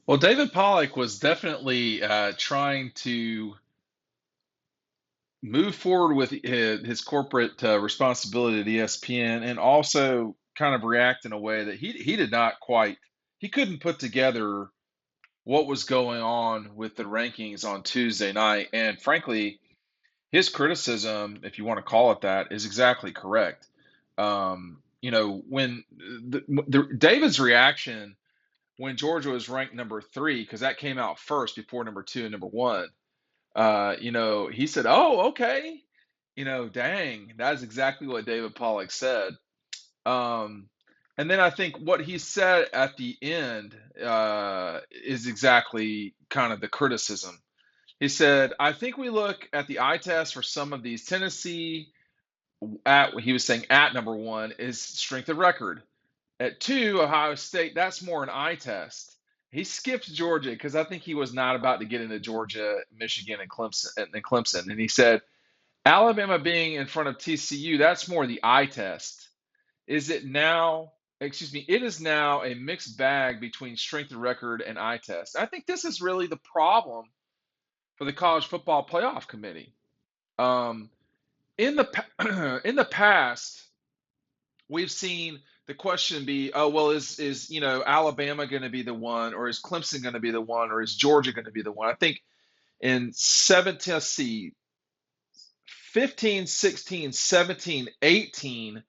Well, David Pollack was definitely trying to move forward with his corporate responsibility at ESPN, and also kind of react in a way that he did not quite he couldn't put together what was going on with the rankings on Tuesday night. And frankly, his criticism, if you want to call it that, is exactly correct. When David's reaction when Georgia was ranked number three, because that came out first before number two and number one, he said, "Oh, okay." Dang, that's exactly what David Pollack said. Um, and then I think what he said at the end is exactly kind of the criticism. He said, "I think we look at the eye test for some of these. Tennessee, he was saying at number one is strength of record. At two, Ohio State, that's more an eye test." He skipped Georgia because I think he was not about to get into Georgia, Michigan, and Clemson. And he said, Alabama being in front of TCU, that's more the eye test. Is it now, excuse me, it is now a mixed bag between strength of record and eye test. I think this is really the problem for the college football playoff committee. Um, in the past, we've seen the question be, oh well, is Alabama going to be the one, or is Clemson going to be the one, or is Georgia going to be the one? I think in 17, let's see, 15, 16, 17, 18,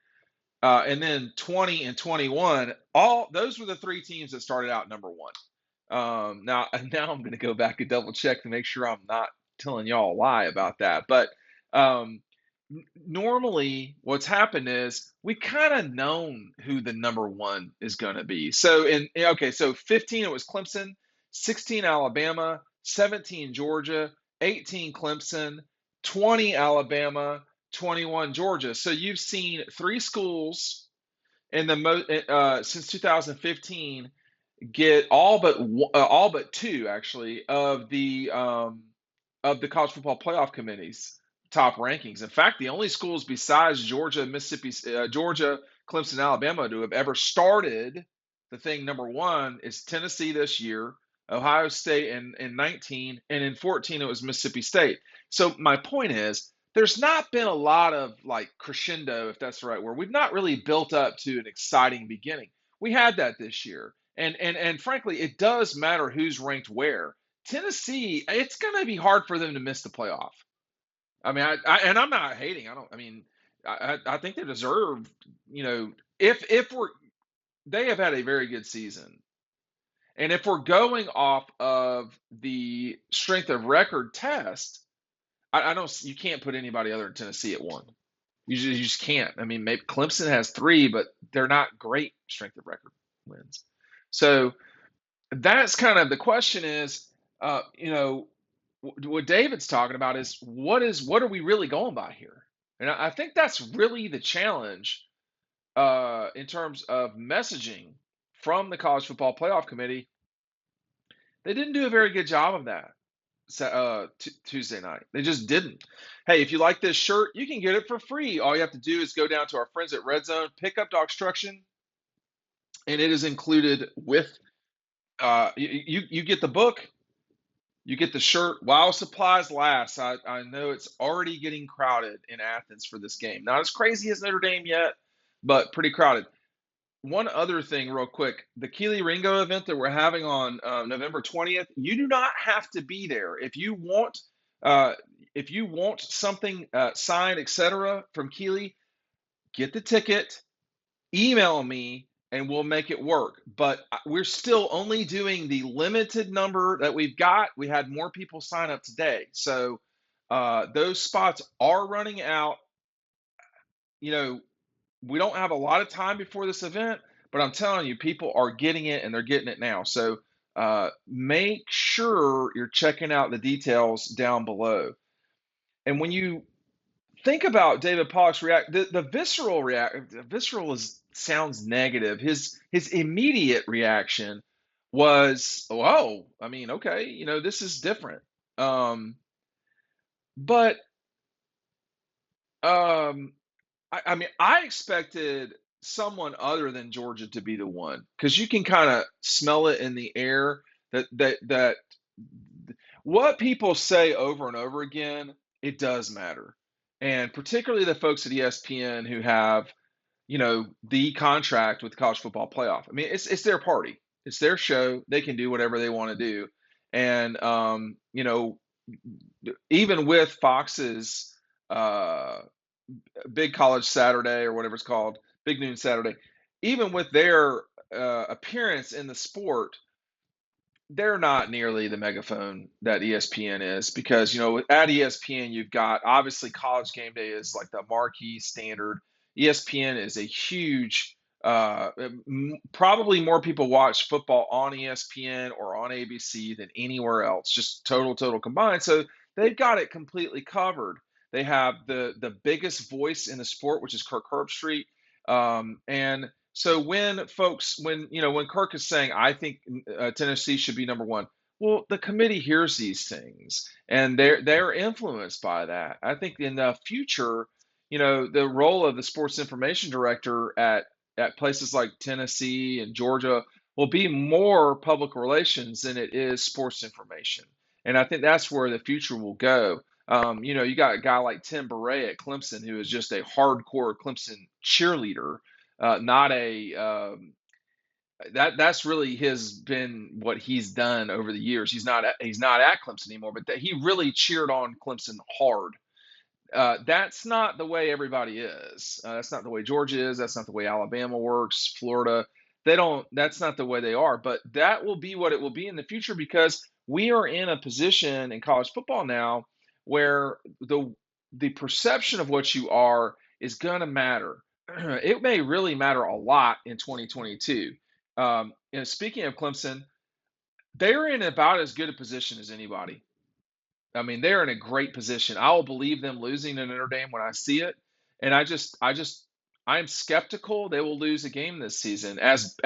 and then 20 and 21. All those were the three teams that started out number one. Now I'm going to go back and double check to make sure I'm not telling y'all a lie about that. But um, normally what's happened is we kind of known who the number one is going to be. So 15 it was Clemson, 16 Alabama, 17 Georgia, 18 Clemson, 20 Alabama, 21 Georgia. So you've seen three schools in since 2015 get all but two actually of the college football playoff committee's top rankings. In fact, the only schools besides Georgia, Clemson, Alabama to have ever started the thing number one is Tennessee this year, Ohio State in 19, and in 14 it was Mississippi State. So my point is, there's not been a lot of like crescendo, if that's the right word. We've not really built up to an exciting beginning. We had that this year. And frankly, it does matter who's ranked where. Tennessee, it's going to be hard for them to miss the playoff. I mean, and I'm not hating. I don't. I mean, I think they deserve. You know, if we're they have had a very good season, and if we're going off of the strength of record test, I don't. You can't put anybody other than Tennessee at one. You just can't. I mean, maybe Clemson has three, but they're not great strength of record wins. So that's kind of the question is, uh, you know, what David's talking about is what are we really going by here? And I think that's really the challenge in terms of messaging from the College Football Playoff Committee. They didn't do a very good job of that Tuesday night. They just didn't. Hey, if you like this shirt, you can get it for free. All you have to do is go down to our friends at Red Zone, pick up Dogstruction, and it is included with you get the book. You get the shirt while supplies last. I know it's already getting crowded in Athens for this game. Not as crazy as Notre Dame yet, but pretty crowded. One other thing, real quick, the Kelee Ringo event that we're having on November 20th. You do not have to be there uh, if you want something signed, etc. from Kelee. Get the ticket, email me, and we'll make it work. But we're still only doing the limited number that we've got. We had more people sign up today. So those spots are running out. You know, we don't have a lot of time before this event, but I'm telling you, people are getting it and they're getting it now. So make sure you're checking out the details down below. And when you think about David Pollock's the visceral is sounds negative. His immediate reaction was, oh, I mean, okay, this is different. Um, but um, I mean, I expected someone other than Georgia to be the one because you can kind of smell it in the air That what people say over and over again, it does matter. And particularly the folks at ESPN who have, the contract with the college football playoff. I mean, it's their party. It's their show. They can do whatever they want to do. And even with Fox's uh Big College Saturday or whatever it's called, Big Noon Saturday, even with their appearance in the sport, they're not nearly the megaphone that ESPN is, because at ESPN you've got, obviously, College Game Day is like the marquee standard. ESPN is a huge, probably more people watch football on ESPN or on ABC than anywhere else, just total combined. So they've got it completely covered. They have the biggest voice in the sport, which is Kirk Herbstreit, and so when Kirk is saying, I think Tennessee should be number one, well, the committee hears these things and they're influenced by that. I think in the future, the role of the sports information director at places like Tennessee and Georgia will be more public relations than it is sports information. And I think that's where the future will go. You got a guy like Tim Beret at Clemson, who is just a hardcore Clemson cheerleader, not a that's really his been what he's done over the years. He's not at Clemson anymore, but he really cheered on Clemson hard. That's not the way everybody is. That's not the way Georgia is. That's not the way Alabama works. Florida, they don't. That's not the way they are. But that will be what it will be in the future, because we are in a position in college football now where the perception of what you are is going to matter. It may really matter a lot in 2022. Speaking of Clemson, they're in about as good a position as anybody. I mean, they're in a great position. I will believe them losing to Notre Dame when I see it. And I'm skeptical they will lose a game this season. As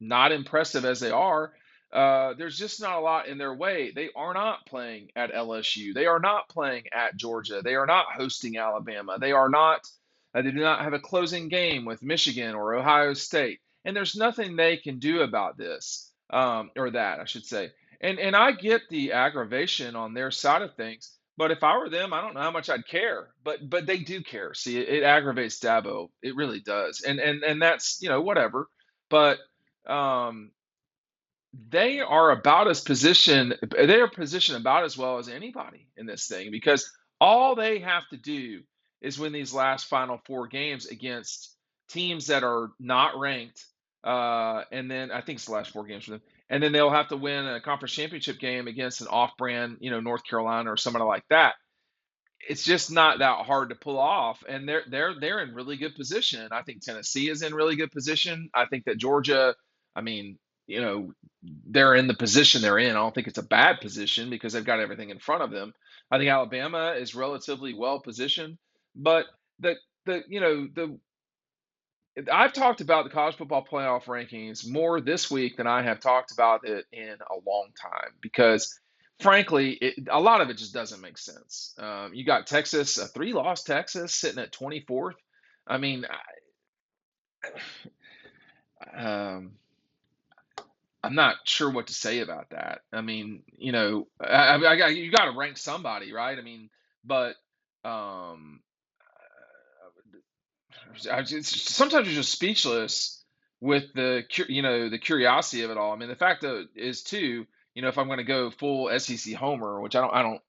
not impressive as they are, there's just not a lot in their way. They are not playing at LSU. They are not playing at Georgia. They are not hosting Alabama. They are not. They do not have a closing game with Michigan or Ohio State. And there's nothing they can do about this, or that, I should say. And I get the aggravation on their side of things, but if I were them, I don't know how much I'd care. But they do care. See, it aggravates Dabo. It really does. And that's, whatever. But um, they are positioned about as well as anybody in this thing, because all they have to do is win these last final four games against teams that are not ranked, and then I think it's the last four games for them, and then they'll have to win a conference championship game against an off-brand, North Carolina or somebody like that. It's just not that hard to pull off, and they're in really good position. I think Tennessee is in really good position. I think that Georgia, I mean, they're in the position they're in. I don't think it's a bad position because they've got everything in front of them. I think Alabama is relatively well positioned, but the the you know the I've talked about the college football playoff rankings more this week than I have talked about it in a long time, because frankly, a lot of it just doesn't make sense. You got Texas, a three-loss Texas, sitting at 24th. I mean, um, I'm not sure what to say about that. I mean, you got to rank somebody, right? I mean, but um, sometimes you're just speechless with the curiosity of it all. I mean, the fact that is too, if I'm going to go full SEC homer, which I don't,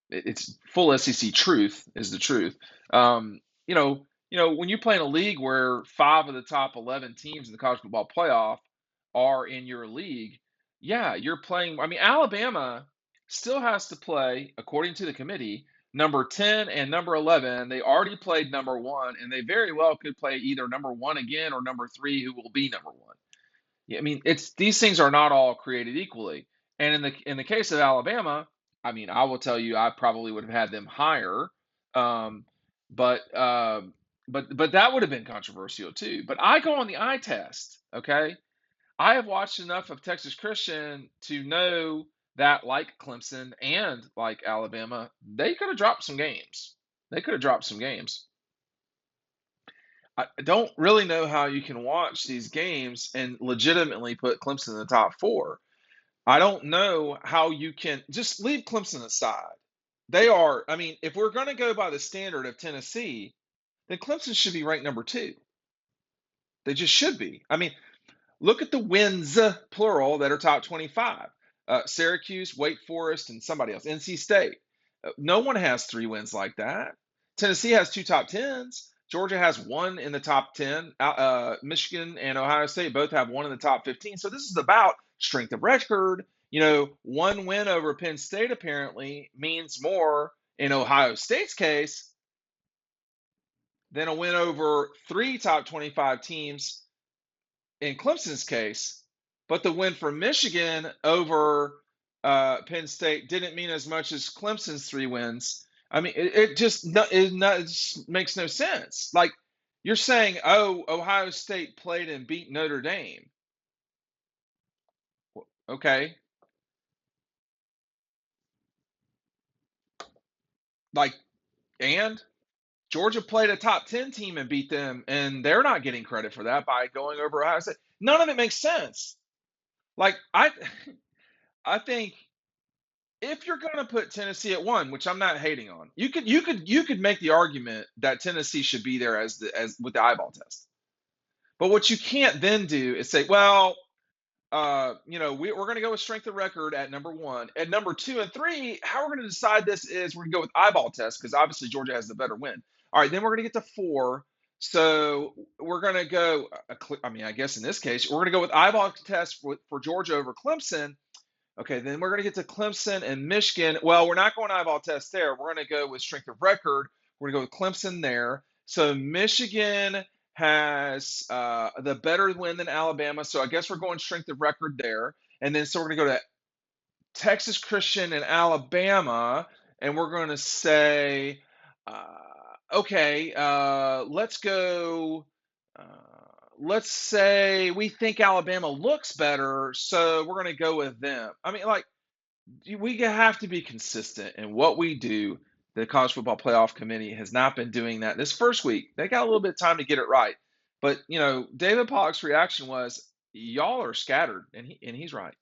it's full SEC truth is the truth. Um, when you play in a league where five of the top 11 teams in the college football playoff are in your league, yeah, you're playing. I mean, Alabama still has to play, according to the committee, number 10 and number 11. They already played number one, and they very well could play either number one again or number three, who will be number one. Yeah, I mean, it's these things are not all created equally. And in the case of Alabama, I mean, I will tell you, I probably would have had them higher, um, but but that would have been controversial too. But I go on the eye test. Okay, I have watched enough of Texas Christian to know that, like Clemson and like Alabama, they could have dropped some games. They could have dropped some games. I don't really know how you can watch these games and legitimately put Clemson in the top four. I don't know how you can just leave Clemson aside. They are, I mean, if we're going to go by the standard of Tennessee, then Clemson should be ranked number two. They just should be. I mean, look at the wins, plural, that are top 25. Syracuse, Wake Forest, and somebody else. NC State. No one has three wins like that. Tennessee has two top tens. Georgia has one in the top 10. Michigan and Ohio State both have one in the top 15. So this is about strength of record. One win over Penn State apparently means more in Ohio State's case than a win over three top 25 teams in Clemson's case, but the win for Michigan over Penn State didn't mean as much as Clemson's three wins. I mean, it just makes no sense. Like you're saying, oh, Ohio State played and beat Notre Dame. Okay, like and Georgia played a top 10 team and beat them, and they're not getting credit for that by going over Ohio State. None of it makes sense. Like I think if you're going to put Tennessee at one, which I'm not hating on, you could make the argument that Tennessee should be there as with the eyeball test. But what you can't then do is say, well, we're going to go with strength of record at number one. At number two and three, how we're going to decide this is we're going to go with eyeball test because obviously Georgia has the better win. All right, then we're going to get to four. So we're going to go. I mean, I guess in this case, we're going to go with eyeball test for Georgia over Clemson. Okay, then we're going to get to Clemson and Michigan. Well, we're not going eyeball test there. We're going to go with strength of record. We're going to go with Clemson there. So Michigan has the better win than Alabama. So I guess we're going strength of record there. And then so we're going to go to Texas Christian and Alabama. And we're going to say, okay, let's go. Let's say we think Alabama looks better, so we're going to go with them. I mean, like, we have to be consistent in what we do. The College Football Playoff Committee has not been doing that this first week. They got a little bit of time to get it right. But, David Pollock's reaction was, y'all are scattered, and he's right.